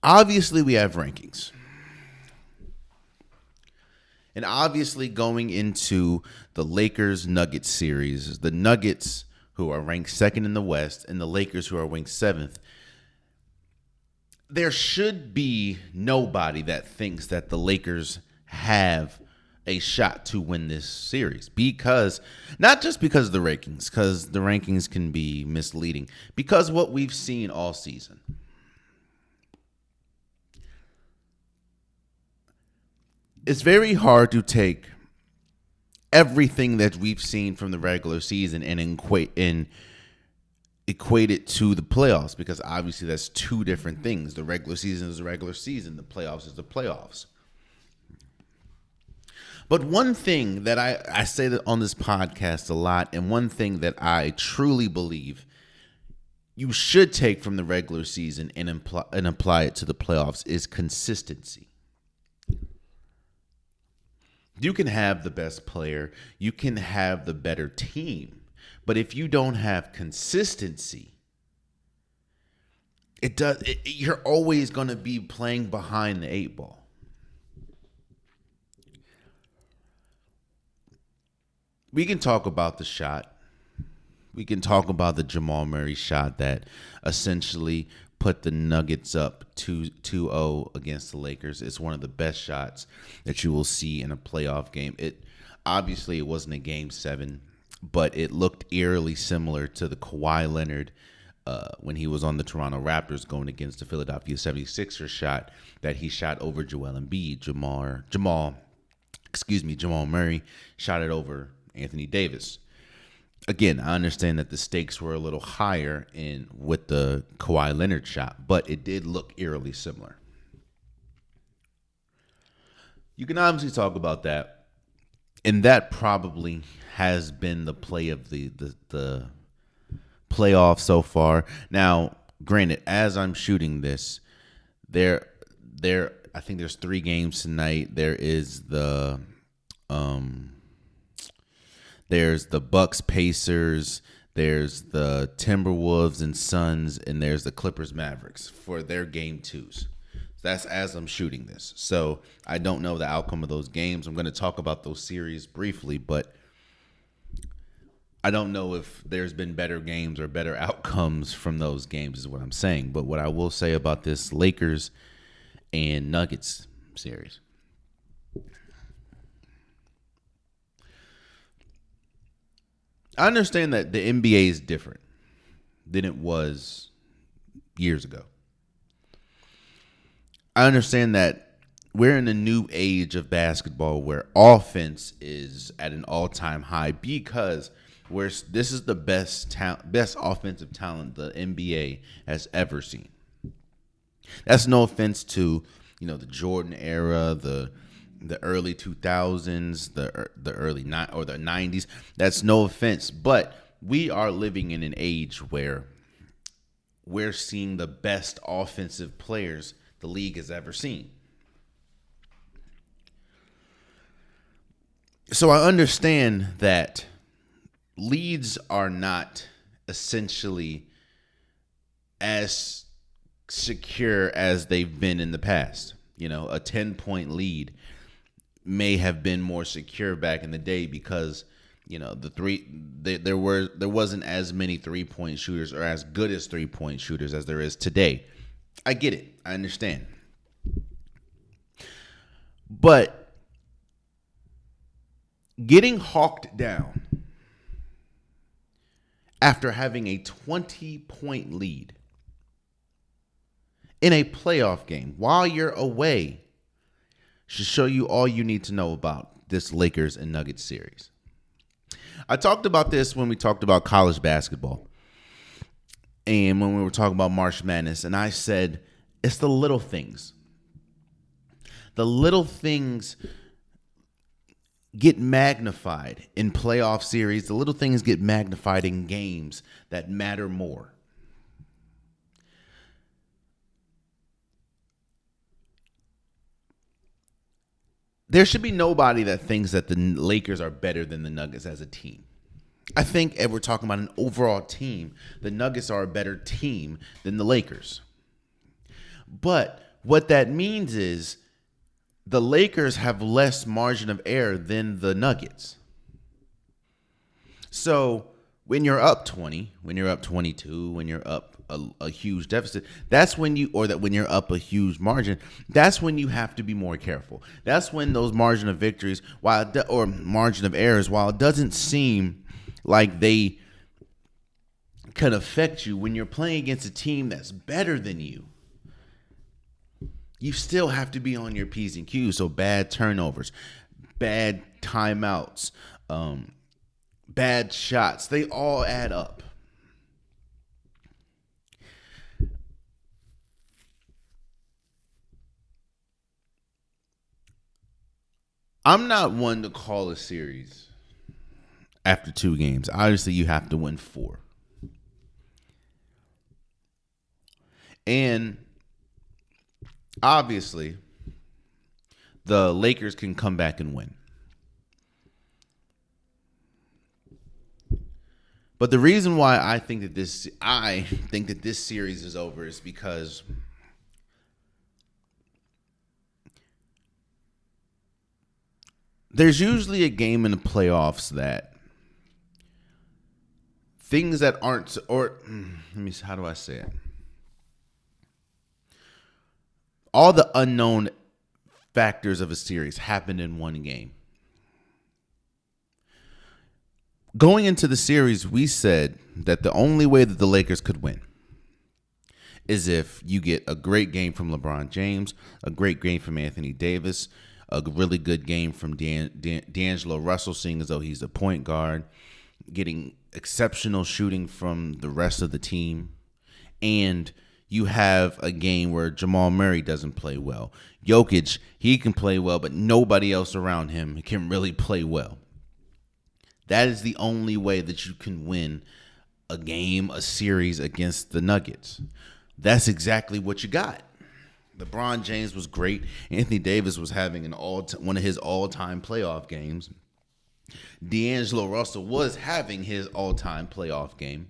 obviously we have rankings. And obviously going into the Lakers-Nuggets series, the Nuggets, who are ranked second in the West, and the Lakers, who are ranked seventh, there should be nobody that thinks that the Lakers have a shot to win this series, because not just because of the rankings, because the rankings can be misleading, because what we've seen all season. It's very hard to take everything that we've seen from the regular season and equate it to the playoffs, because obviously that's two different things. The regular season is the regular season. The playoffs is the playoffs. But one thing that I say that on this podcast a lot, and one thing that I truly believe you should take from the regular season and apply it to the playoffs, is consistency. You can have the best player, you can have the better team, but if you don't have consistency, you're always going to be playing behind the eight ball. We can talk about the shot. We can talk about the Jamal Murray shot that essentially put the Nuggets up 2-0 against the Lakers. It's one of the best shots that you will see in a playoff game. It wasn't a game 7, but it looked eerily similar to the Kawhi Leonard when he was on the Toronto Raptors going against the Philadelphia 76ers shot that he shot over Joel Embiid. Jamal Murray shot it over Anthony Davis. Again, I understand that the stakes were a little higher with the Kawhi Leonard shot, but it did look eerily similar. You can obviously talk about that, and that probably has been the play of the playoff so far. Now, granted, as I'm shooting this, I think there's 3 games tonight. There's the Bucks Pacers, there's the Timberwolves and Suns, and there's the Clippers Mavericks for their game 2s. That's as I'm shooting this. So I don't know the outcome of those games. I'm going to talk about those series briefly, but I don't know if there's been better games or better outcomes from those games is what I'm saying. But what I will say about this Lakers and Nuggets series, I understand that the NBA is different than it was years ago. I understand that we're in a new age of basketball where offense is at an all-time high, because this is the best offensive talent the NBA has ever seen. That's no offense to, the Jordan era, the early 2000s, the early the 90s. That's no offense, but we are living in an age where we're seeing the best offensive players the league has ever seen. So I understand that leads are not essentially as secure as they've been in the past. A 10-point lead may have been more secure back in the day because there wasn't as many 3-point shooters or as good as 3-point shooters as there is today. I get it. I understand. But getting hawked down after having a 20-point lead in a playoff game while you're away should show you all you need to know about this Lakers and Nuggets series. I talked about this when we talked about college basketball and when we were talking about March Madness, and I said it's the little things. The little things get magnified in playoff series. The little things get magnified in games that matter more. There should be nobody that thinks that the Lakers are better than the Nuggets as a team. I think if we're talking about an overall team, the Nuggets are a better team than the Lakers. But What that means is the Lakers have less margin of error than the Nuggets. So when you're up 20, when you're up 22, when you're up a huge deficit, that's when when you're up a huge margin, that's when you have to be more careful. That's when those margin of victories, or margin of errors, while it doesn't seem like they can affect you when you're playing against a team that's better than you still have to be on your P's and Q's. So bad turnovers, bad timeouts, bad shots, they all add up. I'm not one to call a series after 2 games. Obviously, you have to win 4. And obviously, the Lakers can come back and win. But the reason why I think that this series is over is because there's usually a game in the playoffs that things that aren't, or let me see, how do I say it? All the unknown factors of a series happen in one game. Going into the series, we said that the only way that the Lakers could win is if you get a great game from LeBron James, a great game from Anthony Davis, a really good game from D'Angelo Russell, seeing as though he's a point guard, getting exceptional shooting from the rest of the team, and you have a game where Jamal Murray doesn't play well. Jokic, he can play well, but nobody else around him can really play well. That is the only way that you can win a game, a series against the Nuggets. That's exactly what you got. LeBron James was great. Anthony Davis was having one of his all-time playoff games. D'Angelo Russell was having his all-time playoff game.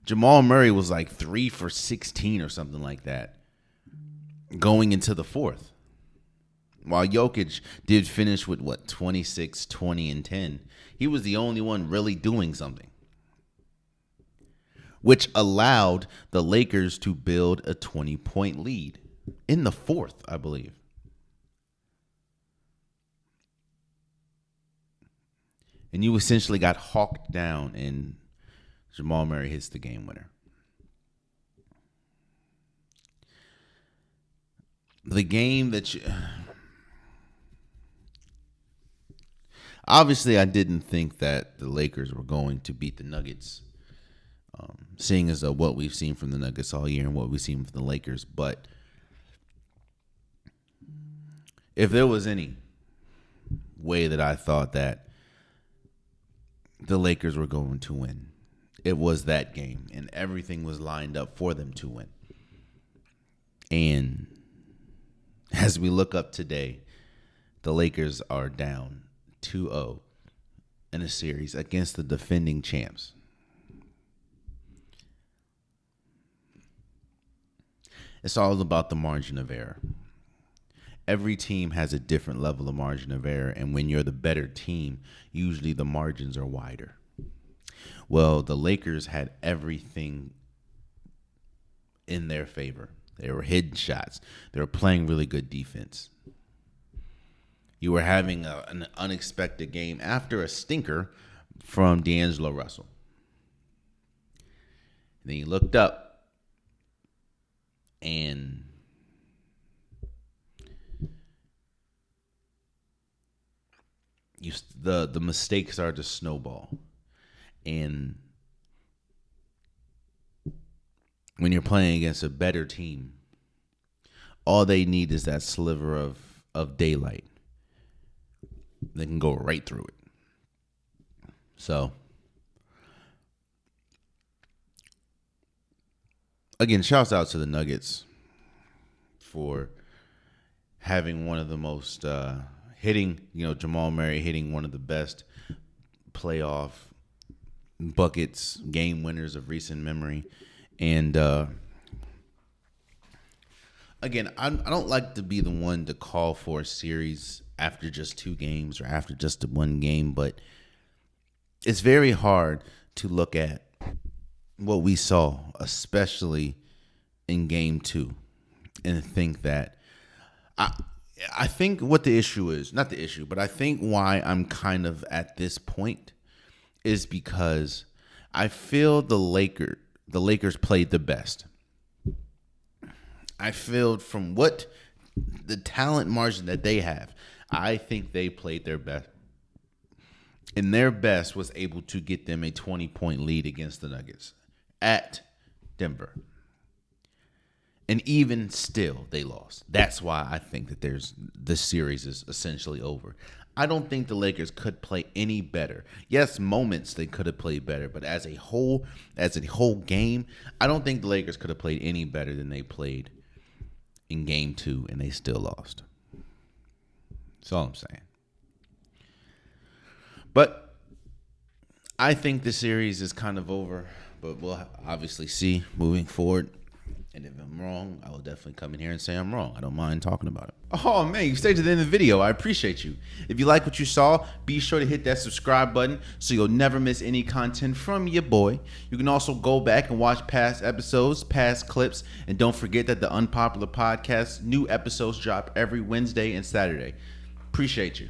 Jamal Murray was like 3 for 16 or something like that going into the fourth. While Jokic did finish with 26, 20, and 10. He was the only one really doing something, which allowed the Lakers to build a 20-point lead in the fourth, I believe. And you essentially got hawked down, and Jamal Murray hits the game winner. The game that obviously, I didn't think that the Lakers were going to beat the Nuggets, seeing as though what we've seen from the Nuggets all year and what we've seen from the Lakers. But if there was any way that I thought that the Lakers were going to win, it was that game, and everything was lined up for them to win. And as we look up today, the Lakers are down 2-0 in a series against the defending champs. It's all about the margin of error. Every team has a different level of margin of error, and when you're the better team, usually the margins are wider. Well, the Lakers had everything in their favor. They were hitting shots. They were playing really good defense. You were having an unexpected game after a stinker from D'Angelo Russell. And then you looked up, and the mistakes started to snowball. And when you're playing against a better team, all they need is that sliver of daylight. They can go right through it. So, again, shouts out to the Nuggets for having one of the most Jamal Murray hitting one of the best playoff buckets, game winners of recent memory. And again, I don't like to be the one to call for a series after just 2 games or after just the 1 game, but it's very hard to look at what we saw, especially in game 2, and think that I think what the issue is, not the issue, but I think why I'm kind of at this point is because I feel the Lakers played the best. I feel from what the talent margin that they have, I think they played their best. And their best was able to get them a 20-point lead against the Nuggets at Denver. And even still, they lost. That's why I think that this series is essentially over. I don't think the Lakers could play any better. Yes, moments they could have played better, but as a whole game, I don't think the Lakers could have played any better than they played in game 2, and they still lost. That's all I'm saying. But I think the series is kind of over, but we'll obviously see moving forward. And if I'm wrong, I will definitely come in here and say I'm wrong. I don't mind talking about it. Oh, man, you stayed to the end of the video. I appreciate you. If you like what you saw, be sure to hit that subscribe button so you'll never miss any content from your boy. You can also go back and watch past episodes, past clips, and don't forget that the Unpopular Podcast, new episodes drop every Wednesday and Saturday. Appreciate you.